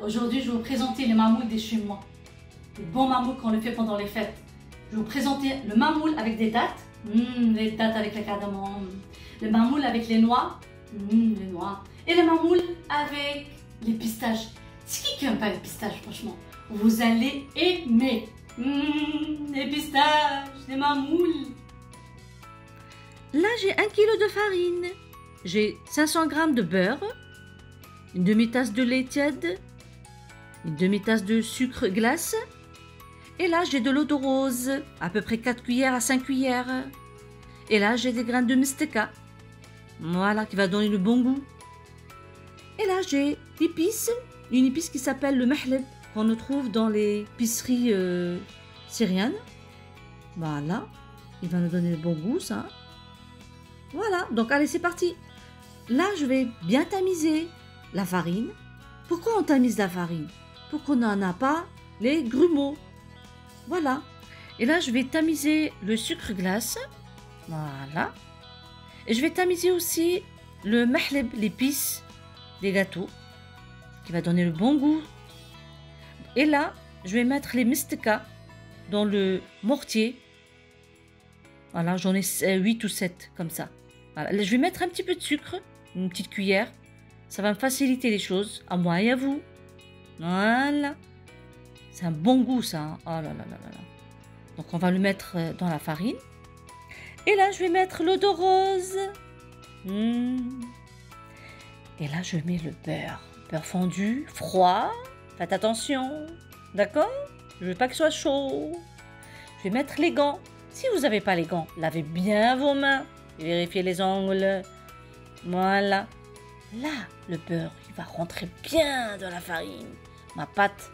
Aujourd'hui, je vais vous présenter les mamoules des Chinois. Les bons mamoules qu'on le fait pendant les fêtes. Je vais vous présenter le mamoule avec des dattes. Les dattes avec les cardamome. Le mamoule avec les noix. Les noix. Et le mamoule avec les pistaches. C'est qui n'aime pas les pistaches, franchement? Vous allez aimer. Les pistaches, les mamoules. Là, j'ai 1 kg de farine. J'ai 500 g de beurre. Une demi-tasse de lait tiède. Une demi-tasse de sucre glace. Et là, j'ai de l'eau de rose, à peu près 4 cuillères à 5 cuillères. Et là, j'ai des graines de misteka. Voilà, qui va donner le bon goût. Et là, j'ai l'épice, une épice qui s'appelle le mahleb, qu'on trouve dans les épiceries syriennes. Voilà, il va nous donner le bon goût, ça. Voilà, donc allez, c'est parti. Là, je vais bien tamiser la farine. Pourquoi on tamise la farine? Pour qu'on n'en a pas les grumeaux. Voilà. Et là, je vais tamiser le sucre glace. Voilà. Et je vais tamiser aussi le mahleb, l'épice des gâteaux, qui va donner le bon goût. Et là, je vais mettre les misteka dans le mortier. Voilà, j'en ai 8 ou 7 comme ça. Voilà. Là, je vais mettre un petit peu de sucre, une petite cuillère. Ça va me faciliter les choses, à moi et à vous. Voilà. C'est un bon goût, ça. Hein. Oh là là là là là. Donc, on va le mettre dans la farine. Et là, je vais mettre l'eau de rose. Et là, je mets le beurre. Beurre fondu, froid. Faites attention. D'accord? Je veux pas qu'il soit chaud. Je vais mettre les gants. Si vous n'avez pas les gants, lavez bien vos mains. Et vérifiez les ongles. Voilà. Là, le beurre, il va rentrer bien dans la farine. Ma pâte,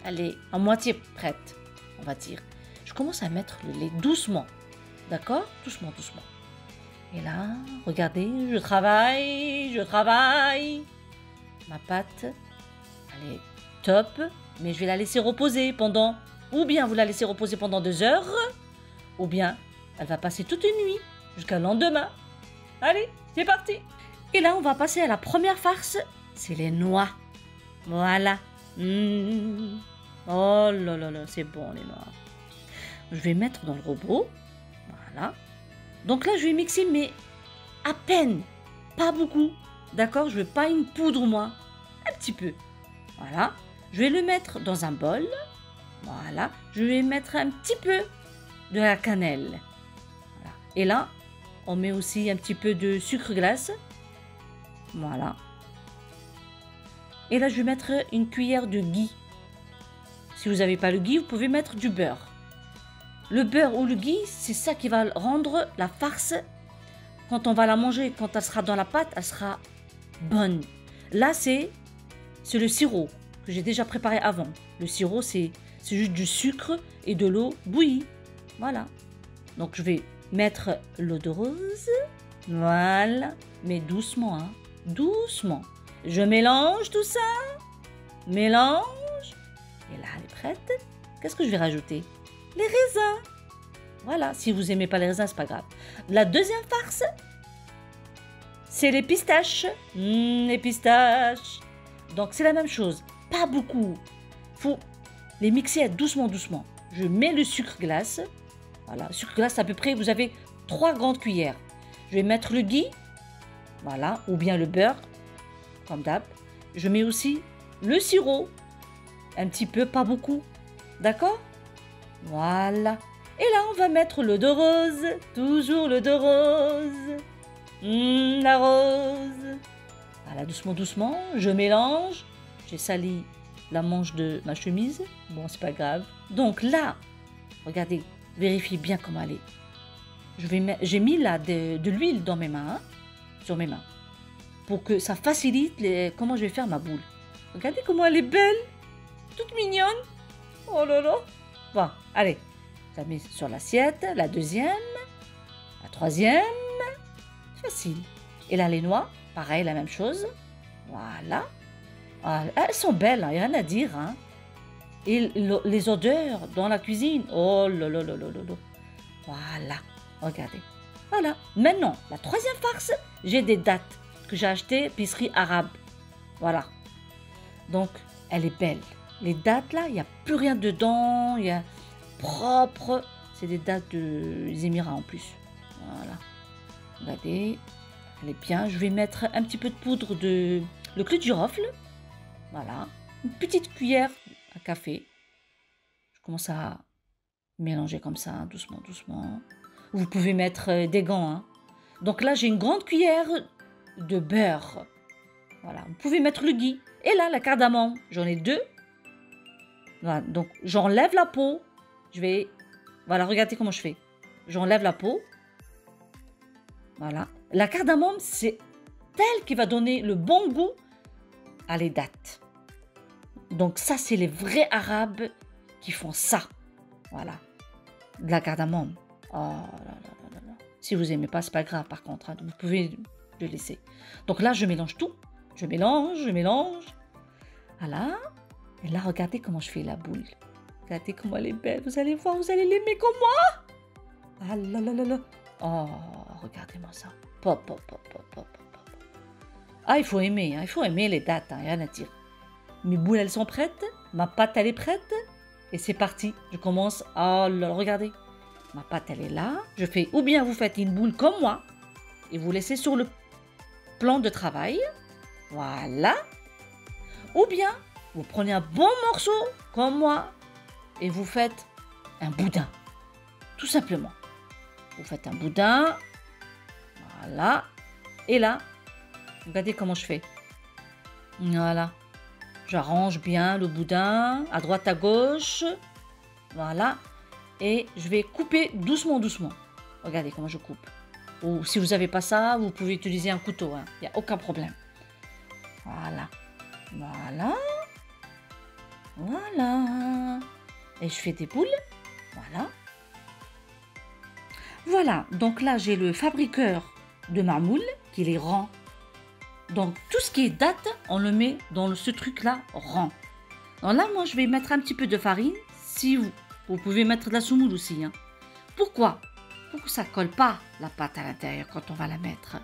elle est à moitié prête, on va dire. Je commence à mettre le lait doucement. D'accord? Doucement, doucement. Et là, regardez, je travaille. Ma pâte, elle est top, mais je vais la laisser reposer pendant... Ou bien vous la laissez reposer pendant 2 heures, ou bien elle va passer toute une nuit, jusqu'à le lendemain. Allez, c'est parti! Et là, on va passer à la première farce, c'est les noix. Voilà. Oh là là là, c'est bon les noix. Je vais mettre dans le robot. Voilà. Donc là, je vais mixer, mais à peine, pas beaucoup. D'accord? Je veux pas une poudre, moi. Un petit peu. Voilà. Je vais le mettre dans un bol. Voilà. Je vais mettre un petit peu de la cannelle. Voilà. Et là, on met aussi un petit peu de sucre glace. Voilà. Et là, je vais mettre une cuillère de ghee. Si vous n'avez pas le ghee, vous pouvez mettre du beurre. Le beurre ou le ghee, c'est ça qui va rendre la farce. Quand on va la manger, quand elle sera dans la pâte, elle sera bonne. Là, c'est le sirop que j'ai déjà préparé avant. Le sirop, c'est juste du sucre et de l'eau bouillie. Voilà. Donc, je vais mettre l'eau de rose. Voilà. Mais doucement, hein. Doucement. Je mélange tout ça. Mélange. Et là, elle est prête. Qu'est-ce que je vais rajouter? Les raisins. Voilà. Si vous n'aimez pas les raisins, c'est pas grave. La deuxième farce, c'est les pistaches. Les pistaches. Donc, c'est la même chose. Pas beaucoup. Faut les mixer doucement, doucement. Je mets le sucre glace. Voilà. Sucre glace, à peu près, vous avez 3 grandes cuillères. Je vais mettre le ghee. Voilà, ou bien le beurre, comme d'hab. Je mets aussi le sirop, un petit peu, pas beaucoup. D'accord? Voilà. Et là, on va mettre l'eau de rose. Toujours l'eau de rose. La rose. Voilà, doucement, doucement. Je mélange. J'ai sali la manche de ma chemise. Bon, c'est pas grave. Donc là, regardez, vérifiez bien comment elle est. J'ai mis là de l'huile dans mes mains. Sur mes mains, pour que ça facilite comment je vais faire ma boule. Regardez comment elle est belle, toute mignonne. Oh là là. Bon, allez, je la mets sur l'assiette, la deuxième, la troisième, facile. Et là, les noix, pareil, la même chose. Voilà. Ah, elles sont belles, il n'y a rien à dire. Hein. Et les odeurs dans la cuisine, oh là là là là là là. Voilà, regardez. Voilà. Maintenant, la troisième farce, j'ai des dattes que j'ai achetées épicerie arabe. Voilà. Donc, elle est belle. Les dattes là, il n'y a plus rien dedans, il y a propre. C'est des dattes des Émirats en plus. Voilà. Regardez, elle est bien. Je vais mettre un petit peu de poudre de le clou de girofle. Voilà. Une petite cuillère à café. Je commence à mélanger comme ça, doucement, doucement. Vous pouvez mettre des gants. Hein. Donc là, j'ai une grande cuillère de beurre. Voilà. Vous pouvez mettre le ghee. Et là, la cardamome. J'en ai 2. Voilà. Donc, j'enlève la peau. Je vais... Voilà, regardez comment je fais. J'enlève la peau. Voilà. La cardamome, c'est elle qui va donner le bon goût à les dattes. Donc ça, c'est les vrais Arabes qui font ça. Voilà. De la cardamome. Oh là là là là là. Si vous n'aimez pas, c'est pas grave par contre. Hein. Vous pouvez le laisser. Donc là, je mélange tout. Je mélange, je mélange. Voilà. Et là, regardez comment je fais la boule. Regardez comment elle est belle. Vous allez voir, vous allez l'aimer comme moi. Ah là là là là. Oh, regardez-moi ça. Pop, pop, pop, pop, pop, pop. Ah, il faut aimer. Hein. Il faut aimer les dattes. Hein. Rien à dire. Mes boules, elles sont prêtes. Ma pâte, elle est prête. Et c'est parti. Je commence. Oh là, regardez. Ma pâte, elle est là. Je fais, ou bien vous faites une boule comme moi. Et vous laissez sur le plan de travail. Voilà. Ou bien, vous prenez un bon morceau, comme moi. Et vous faites un boudin. Tout simplement. Vous faites un boudin. Voilà. Et là, regardez comment je fais. Voilà. J'arrange bien le boudin, à droite, à gauche. Voilà. Et je vais couper doucement, doucement. Regardez comment je coupe. Ou si vous n'avez pas ça, vous pouvez utiliser un couteau. Hein. Il n'y a aucun problème. Voilà. Voilà. Voilà. Et je fais des boules. Voilà. Voilà. Donc là, j'ai le fabriqueur de marmoule qui les rend. Donc, tout ce qui est date, on le met dans ce truc-là rond. Donc là, moi, je vais mettre un petit peu de farine. Si vous pouvez mettre de la semoule aussi. Hein. Pourquoi? Pour que ça ne colle pas la pâte à l'intérieur quand on va la mettre.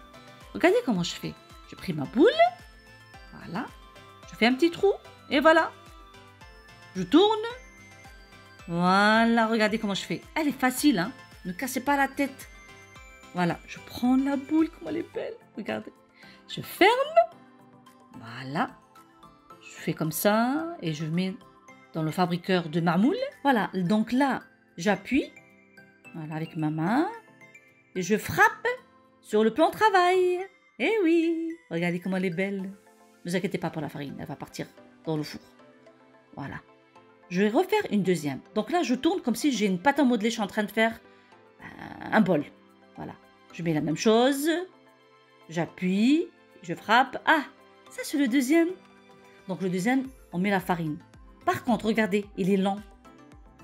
Regardez comment je fais. J'ai pris ma boule. Voilà. Je fais un petit trou. Et voilà. Je tourne. Voilà. Regardez comment je fais. Elle est facile. Hein. Ne cassez pas la tête. Voilà. Je prends la boule. Comment elle est belle. Regardez. Je ferme. Voilà. Je fais comme ça. Et je mets dans le fabriqueur de marmoule. Voilà. Donc là, j'appuie. Voilà, avec ma main. Et je frappe sur le plan de travail. Eh oui. Regardez comment elle est belle. Ne vous inquiétez pas pour la farine. Elle va partir dans le four. Voilà. Je vais refaire une deuxième. Donc là, je tourne comme si j'ai une pâte à modeler. Je suis en train de faire un bol. Voilà. Je mets la même chose. J'appuie. Je frappe. Ah, ça c'est le deuxième. Donc le deuxième, on met la farine. Par contre, regardez, il est lent.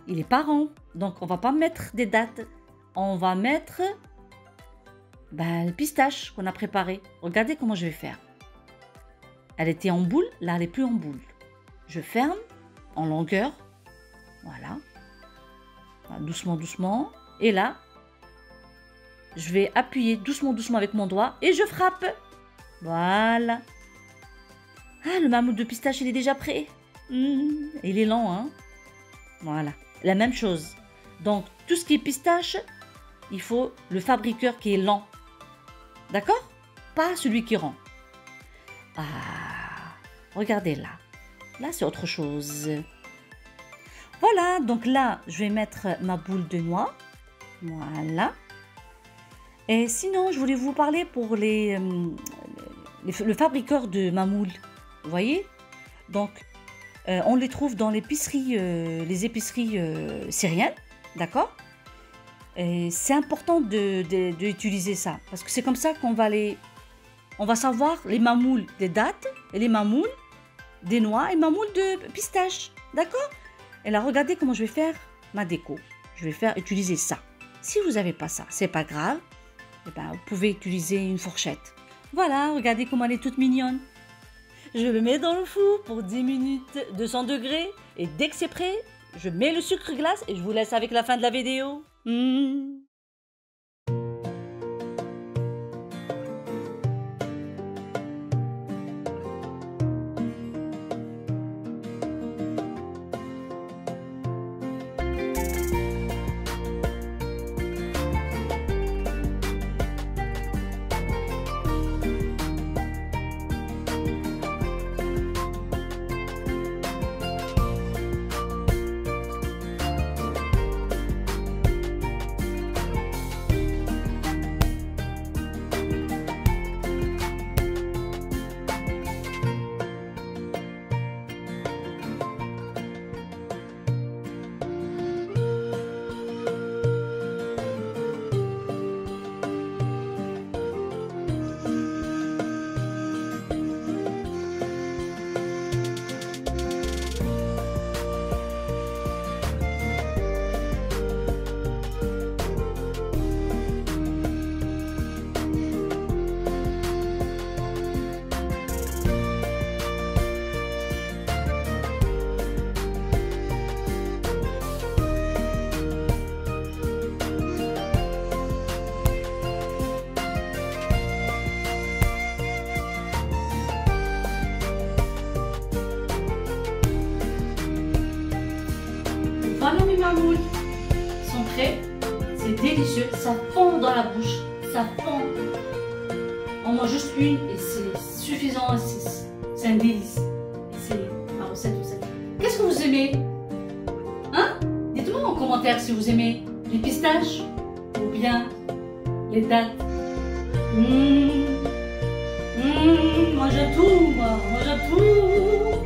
Il est pas rond. Donc on va pas mettre des dattes. On va mettre le pistache qu'on a préparé. Regardez comment je vais faire. Elle était en boule, là elle n'est plus en boule. Je ferme en longueur. Voilà. Doucement, doucement. Et là, je vais appuyer doucement, doucement avec mon doigt et je frappe. Voilà. Ah, le mammouth de pistache, il est déjà prêt. Il est lent, hein. Voilà. La même chose. Donc, tout ce qui est pistache, il faut le fabriqueur qui est lent. D'accord? Pas celui qui rend. Ah, regardez là. Là, c'est autre chose. Voilà, donc là, je vais mettre ma boule de noix. Voilà. Et sinon, je voulais vous parler pour le fabriqueur de mamoules. Vous voyez? Donc, on les trouve dans les épiceries syriennes. D'accord? Et c'est important d'utiliser ça. Parce que c'est comme ça qu'on va on va savoir les mamoules des dattes et les mamoules des noix et mamoules de pistache. D'accord? Et là, regardez comment je vais faire ma déco. Je vais utiliser ça. Si vous n'avez pas ça, c'est pas grave. Eh ben, vous pouvez utiliser une fourchette. Voilà, regardez comment elle est toute mignonne. Je le mets dans le four pour 10 minutes, 200 degrés. Et dès que c'est prêt, je mets le sucre glace et je vous laisse avec la fin de la vidéo. voilà mes mamoules. Ils sont prêts. C'est délicieux. Ça fond dans la bouche. Ça fond. On mange juste une et c'est suffisant. C'est un délice. C'est ma recette aussi. Qu'est-ce que vous aimez? Hein? Dites-moi en commentaire si vous aimez les pistaches ou bien les dattes. Moi j'aime tout, moi j'aime tout.